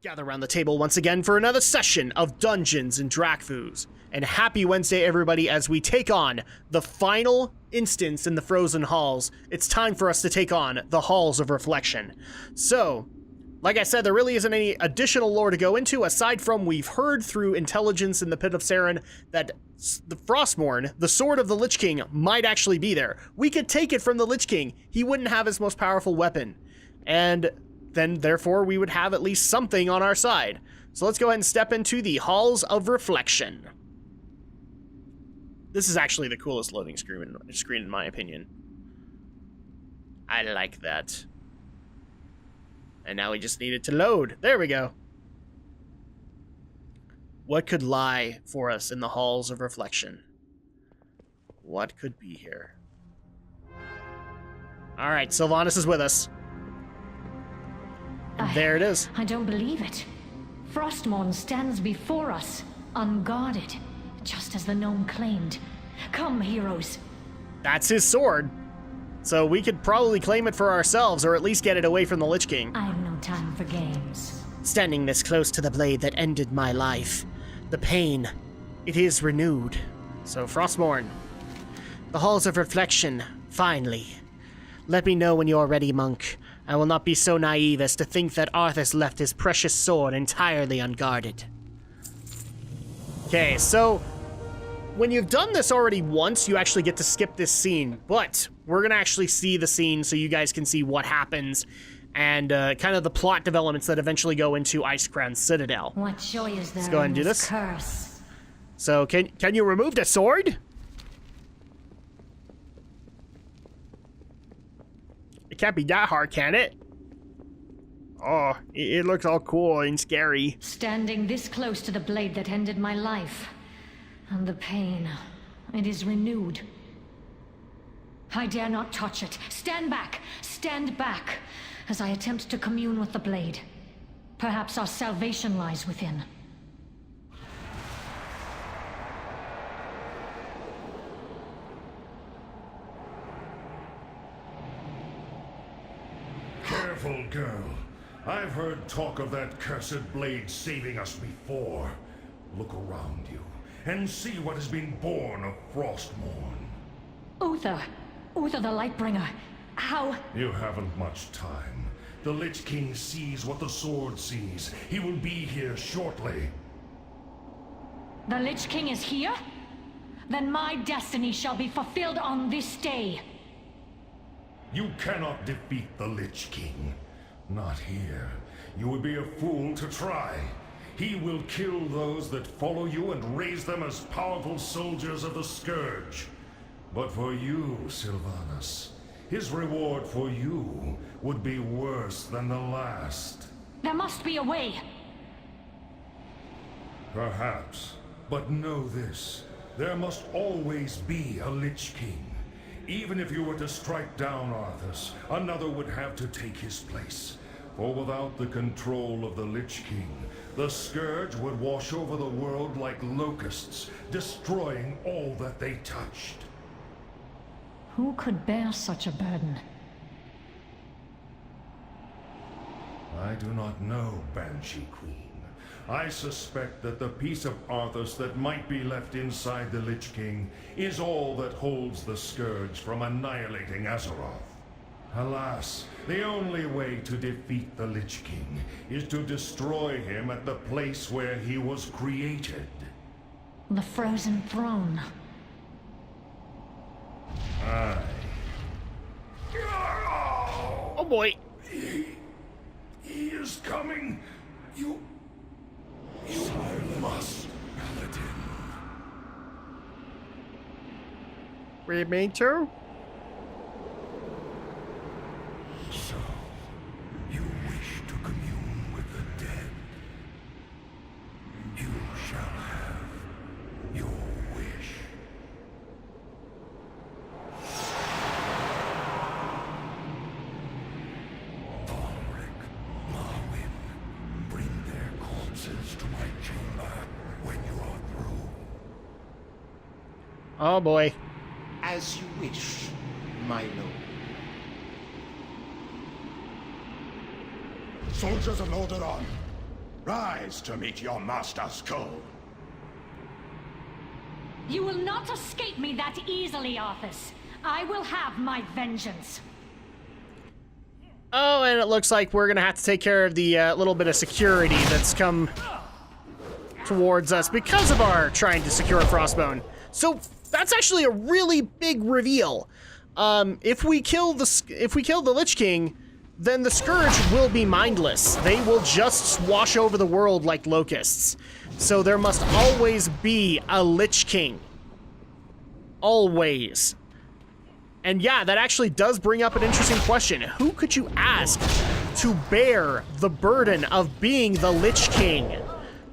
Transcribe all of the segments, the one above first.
Gather around the table once again for another session of Dungeons and Drakfus. And happy Wednesday, everybody, as we take on the final instance in the Frozen Halls. It's time for us to take on the Halls of Reflection. So, like I said, there really isn't any additional lore to go into, aside from we've heard through intelligence in the Pit of Saren that the Frostmourne, the sword of the Lich King, might actually be there. We could take it from the Lich King. He wouldn't have his most powerful weapon. And then, therefore, we would have at least something on our side. So let's go ahead and step into the Halls of Reflection. This is actually the coolest loading screen in my opinion. I like that. And now we just need it to load. There we go. What could lie for us in the Halls of Reflection? What could be here? Alright, Sylvanas is with us. And there it is. I don't believe it. Frostmourne stands before us, unguarded, just as the gnome claimed. Come, heroes. That's his sword. So we could probably claim it for ourselves, or at least get it away from the Lich King. I've no time for games. Standing this close to the blade that ended my life, the pain, it is renewed. So Frostmourne, the Halls of Reflection, finally. Let me know when you're ready, monk. I will not be so naive as to think that Arthas left his precious sword entirely unguarded. Okay, so when you've done this already once, you actually get to skip this scene, but we're gonna actually see the scene so you guys can see what happens and kind of the plot developments that eventually go into Icecrown Citadel. What joy is there? Let's go ahead and do this. Curse. So can you remove the sword? It can't be that hard, can it? Oh, it looks all cool and scary. Standing this close to the blade that ended my life, and the pain, it is renewed. I dare not touch it. Stand back, as I attempt to commune with the blade. Perhaps our salvation lies within. Careful, girl. I've heard talk of that cursed blade saving us before. Look around you and see what has been born of Frostmourne. Uther the Lightbringer. How? You haven't much time. The Lich King sees what the sword sees. He will be here shortly. The Lich King is here? Then my destiny shall be fulfilled on this day. You cannot defeat the Lich King. Not here. You would be a fool to try. He will kill those that follow you and raise them as powerful soldiers of the Scourge. But for you, Sylvanas, his reward for you would be worse than the last. There must be a way. Perhaps. But know this. There must always be a Lich King. Even if you were to strike down Arthas, another would have to take his place. For without the control of the Lich King, the Scourge would wash over the world like locusts, destroying all that they touched. Who could bear such a burden? I do not know, Banshee Queen. I suspect that the piece of Arthas that might be left inside the Lich King is all that holds the Scourge from annihilating Azeroth. Alas, the only way to defeat the Lich King is to destroy him at the place where he was created. The Frozen Throne. Aye. Oh boy. He is coming. You must, Paladin. We mean to? So, you wish to commune with the dead. You shall have your wish. Ulrich, Marwyn, bring their corpses to my chamber when you are through. Oh boy. As you wish, my lord. Soldiers of Lordaeron, Rise to meet your master's call. You will not escape me that easily, Arthas. I will have my vengeance. Oh, and it looks like we're gonna have to take care of the little bit of security that's come towards us because of our trying to secure Frostbone. So that's actually a really big reveal. If we kill the Lich King, then the Scourge will be mindless. They will just wash over the world like locusts. So there must always be a Lich King. Always. And yeah, that actually does bring up an interesting question. Who could you ask to bear the burden of being the Lich King?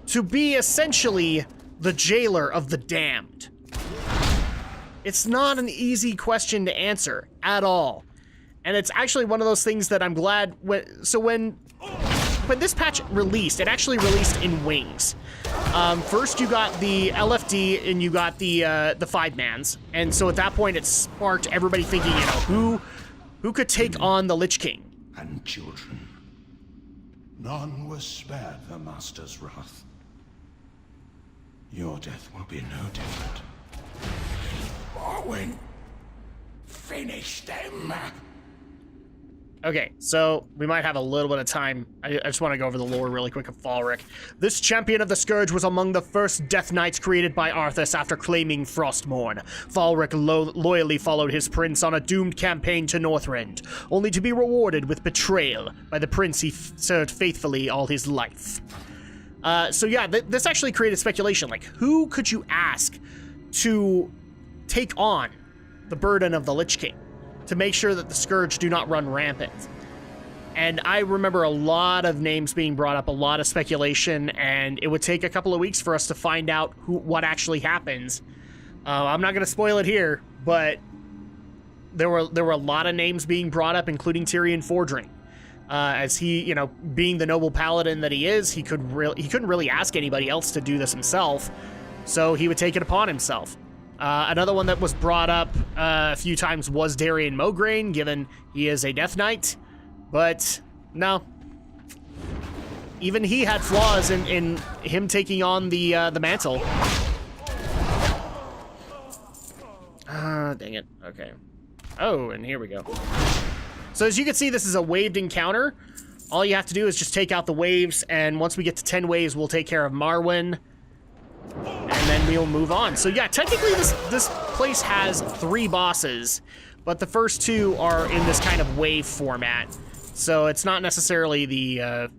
To be essentially the jailer of the damned? It's not an easy question to answer at all. And it's actually one of those things that I'm glad when this patch released, it actually released in wings. First you got the LFD and you got the 5-mans. And so at that point it sparked everybody thinking, you know, who could take on the Lich King? And children. None was spared the master's wrath. Your death will be no different. Morwen, finish them. Okay, so we might have a little bit of time. I just want to go over the lore really quick of Falric. This champion of the Scourge was among the first Death Knights created by Arthas after claiming Frostmourne. Falric loyally followed his prince on a doomed campaign to Northrend, only to be rewarded with betrayal by the prince he served faithfully all his life. So yeah, this actually created speculation. Like, who could you ask to take on the burden of the Lich King, to make sure that the Scourge do not run rampant? And I remember a lot of names being brought up, a lot of speculation, and it would take a couple of weeks for us to find out what actually happens. I'm not going to spoil it here, but there were a lot of names being brought up, including Tyrion Fordring. As he, you know, being the noble paladin that he is, he couldn't really ask anybody else to do this himself, so he would take it upon himself. Another one that was brought up a few times was Darian Mograine, given he is a Death Knight, but no. Even he had flaws in him taking on the mantle. Dang it. Okay. Oh, and here we go. So as you can see, this is a waved encounter. All you have to do is just take out the waves, and once we get to 10 waves, we'll take care of Marwyn, and then we'll move on. So yeah, technically this place has 3 bosses, but the first 2 are in this kind of wave format. So it's not necessarily the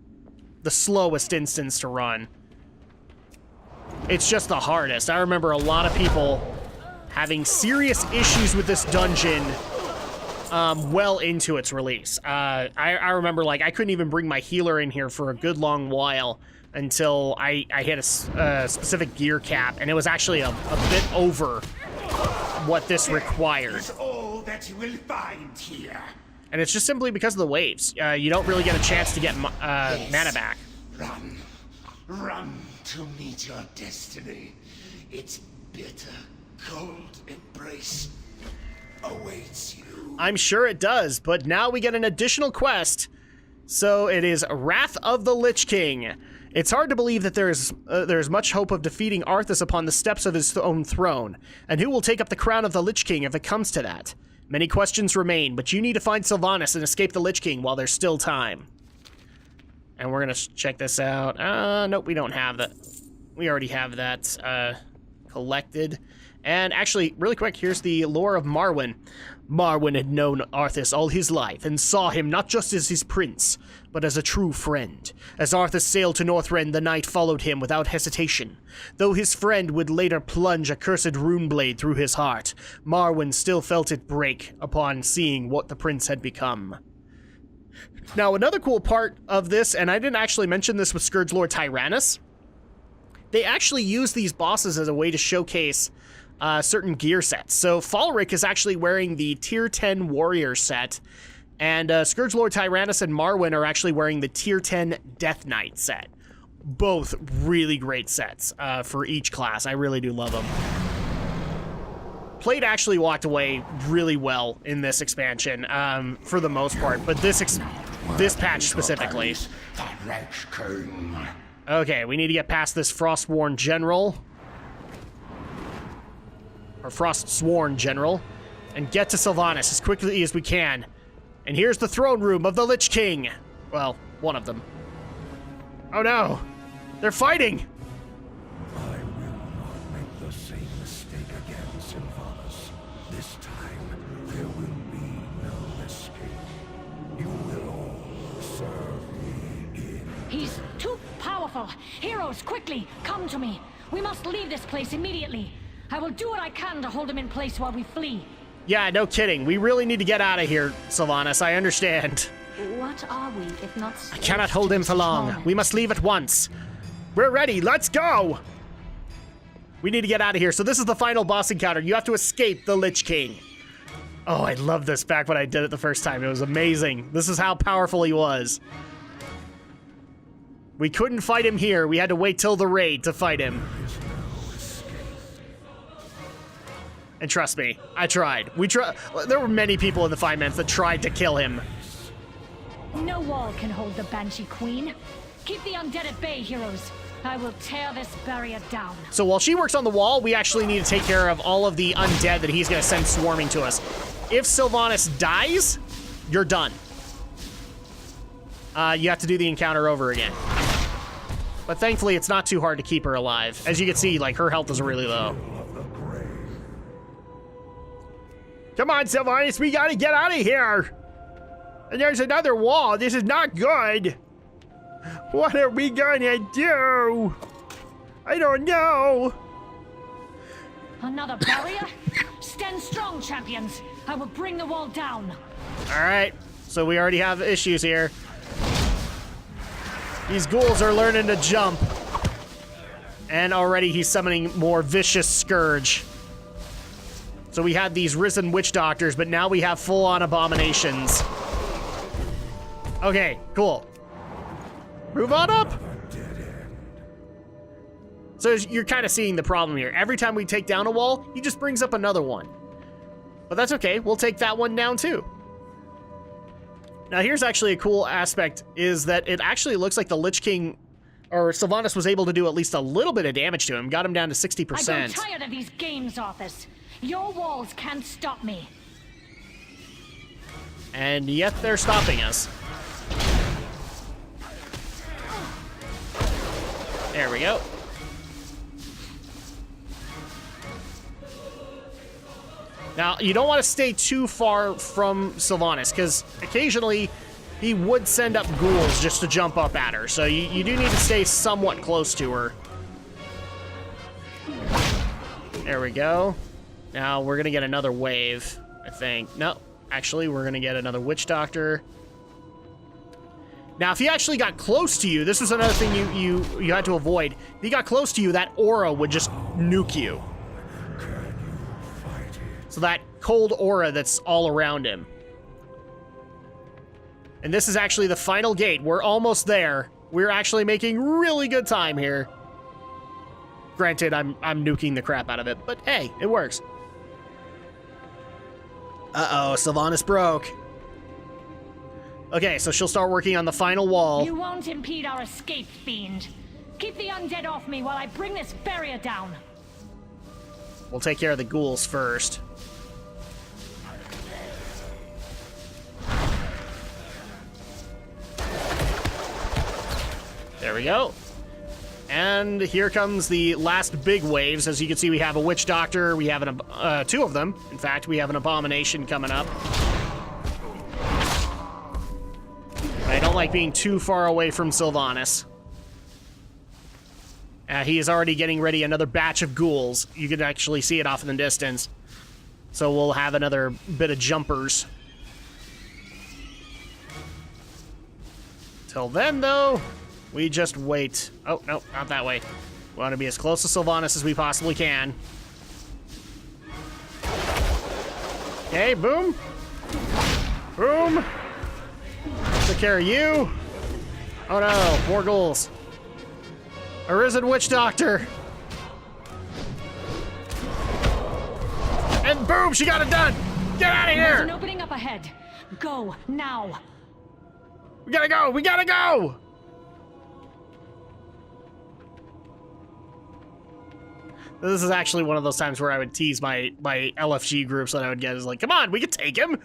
slowest instance to run. It's just the hardest. I remember a lot of people having serious issues with this dungeon well into its release. I remember, like, I couldn't even bring my healer in here for a good long while until I hit a specific gear cap, and it was actually a bit over what this required. That is all that you will find here. And it's just simply because of the waves. You don't really get a chance to get mana back. Run to meet your destiny. Its bitter, cold embrace awaits you. I'm sure it does, but now we get an additional quest. So it is Wrath of the Lich King. It's hard to believe that there's much hope of defeating Arthas upon the steps of his own throne, and who will take up the crown of the Lich King if it comes to that? Many questions remain, but you need to find Sylvanas and escape the Lich King while there's still time. And we're gonna check this out. Nope, we don't have that. We already have that collected. And actually, really quick, here's the lore of Marwyn. Marwyn had known Arthas all his life, and saw him not just as his prince, but as a true friend. As Arthas sailed to Northrend, the knight followed him without hesitation. Though his friend would later plunge a cursed rune blade through his heart, Marwyn still felt it break upon seeing what the prince had become. Now, another cool part of this, and I didn't actually mention this with Scourgelord Tyrannus, they actually use these bosses as a way to showcase certain gear sets. So Falric is actually wearing the Tier 10 Warrior set, and Scourgelord Tyrannus and Marwyn are actually wearing the Tier 10 Death Knight set. Both really great sets for each class. I really do love them. Plate actually walked away really well in this expansion, for the most part, but this patch specifically. The Lich King. Okay, we need to get past this Frostworn General. Or Frostsworn General. And get to Sylvanas as quickly as we can. And here's the throne room of the Lich King. Well, one of them. Oh no! They're fighting! I will not make the same mistake again, Sylvanas. This time, there will be no escape. You will all serve me in. He's too powerful. Heroes, quickly, come to me. We must leave this place immediately. I will do what I can to hold him in place while we flee. Yeah, no kidding. We really need to get out of here, Sylvanas. I understand. What are we, if not... I cannot hold him for long. We must leave at once. We're ready. Let's go! We need to get out of here. So this is the final boss encounter. You have to escape the Lich King. Oh, I love this back when I did it the first time. It was amazing. This is how powerful he was. We couldn't fight him here. We had to wait till the raid to fight him. And trust me, I tried. There were many people in the 5 minutes that tried to kill him. No wall can hold the Banshee Queen. Keep the undead at bay, heroes. I will tear this barrier down. So while she works on the wall, we actually need to take care of all of the undead that he's going to send swarming to us. If Sylvanas dies, you're done. You have to do the encounter over again. But thankfully, it's not too hard to keep her alive. As you can see, like, her health is really low. Come on, Sylvanas, we gotta get out of here! And there's another wall. This is not good. What are we gonna do? I don't know. Another barrier? Stand strong, champions. I will bring the wall down. All right, so we already have issues here. These ghouls are learning to jump. And already he's summoning more vicious scourge. So we had these risen witch doctors, but now we have full-on abominations. Okay, cool. Move on up. So you're kind of seeing the problem here. Every time we take down a wall, he just brings up another one. But that's okay, we'll take that one down too. Now here's actually a cool aspect, is that it actually looks like the Lich King, or Sylvanas, was able to do at least a little bit of damage to him, got him down to 60%. I grow tired of these games, Arthas. Your walls can't stop me. And yet they're stopping us. There we go. Now, you don't want to stay too far from Sylvanas, because occasionally he would send up ghouls just to jump up at her, so you do need to stay somewhat close to her. There we go. Now, we're going to get another wave, I think. No, actually, we're going to get another witch doctor. Now, if he actually got close to you, this was another thing you had to avoid. If he got close to you, that aura would just nuke you. So that cold aura that's all around him. And this is actually the final gate. We're almost there. We're actually making really good time here. Granted, I'm nuking the crap out of it, but hey, it works. Uh-oh, Sylvanas broke. Okay, so she'll start working on the final wall. You won't impede our escape, fiend. Keep the undead off me while I bring this barrier down. We'll take care of the ghouls first. There we go. And here comes the last big waves. As you can see, we have a witch doctor. We have two of them. In fact, we have an abomination coming up. I don't like being too far away from Sylvanas. He is already getting ready another batch of ghouls. You can actually see it off in the distance. So we'll have another bit of jumpers. Till then, though, we just wait. Oh, no, not that way. We want to be as close to Sylvanas as we possibly can. Okay, boom. Boom. Take care of you. Oh no, more ghouls. A risen witch doctor. And boom, she got it done. Get out of There's an here. opening up ahead. Go, now. We gotta go. We gotta go. This is actually one of those times where I would tease my LFG groups that I would get. Is like, come on, we could take him.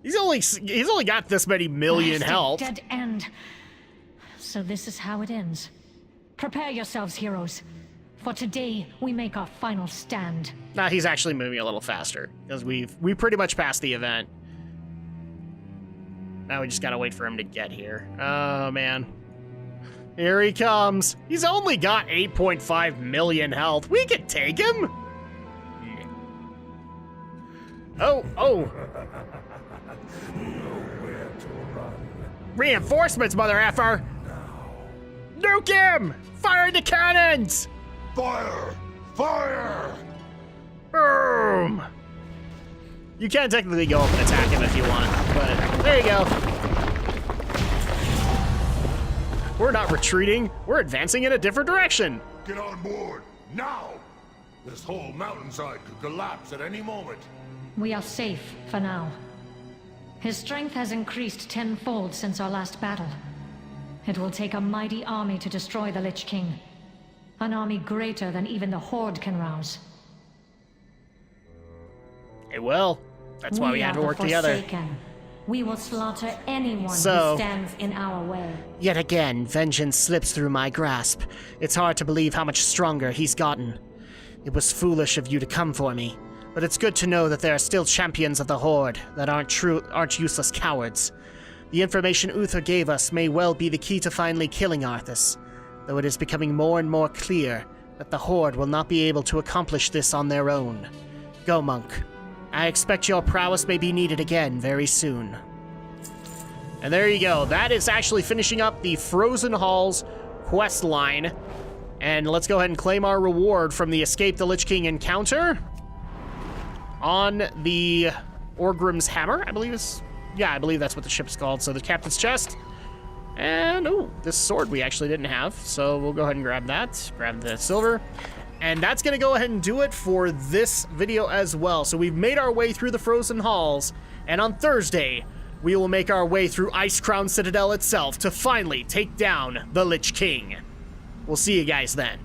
He's only got this many million health. Dead end. So this is how it ends. Prepare yourselves, heroes. For today, we make our final stand. Nah, he's actually moving a little faster because we pretty much passed the event. Now we just gotta wait for him to get here. Oh man. Here he comes. He's only got 8.5 million health. We could take him. Oh. Nowhere to run. Reinforcements, mother effer. Nuke him! Fire the cannons! Fire! Fire! Boom! You can technically go up and attack him if you want, but there you go. We're not retreating, we're advancing in a different direction. Get on board, now! This whole mountainside could collapse at any moment. We are safe for now. His strength has increased tenfold since our last battle. It will take a mighty army to destroy the Lich King. An army greater than even the Horde can rouse. It will. That's why we had to work together. Forsaken. We will slaughter anyone So, who stands in our way. Yet again, vengeance slips through my grasp. It's hard to believe how much stronger he's gotten. It was foolish of you to come for me, but it's good to know that there are still champions of the Horde that aren't useless cowards. The information Uther gave us may well be the key to finally killing Arthas, though it is becoming more and more clear that the Horde will not be able to accomplish this on their own. Go, Monk. I expect your prowess may be needed again very soon. And there you go. That is actually finishing up the Frozen Halls quest line. And let's go ahead and claim our reward from the Escape the Lich King encounter on the Orgrim's Hammer, I believe is... Yeah, I believe that's what the ship's called. So the Captain's Chest. And, oh, this sword we actually didn't have. So we'll go ahead and grab that. Grab the silver. And that's going to go ahead and do it for this video as well. So we've made our way through the Frozen Halls. And on Thursday, we will make our way through Icecrown Citadel itself to finally take down the Lich King. We'll see you guys then.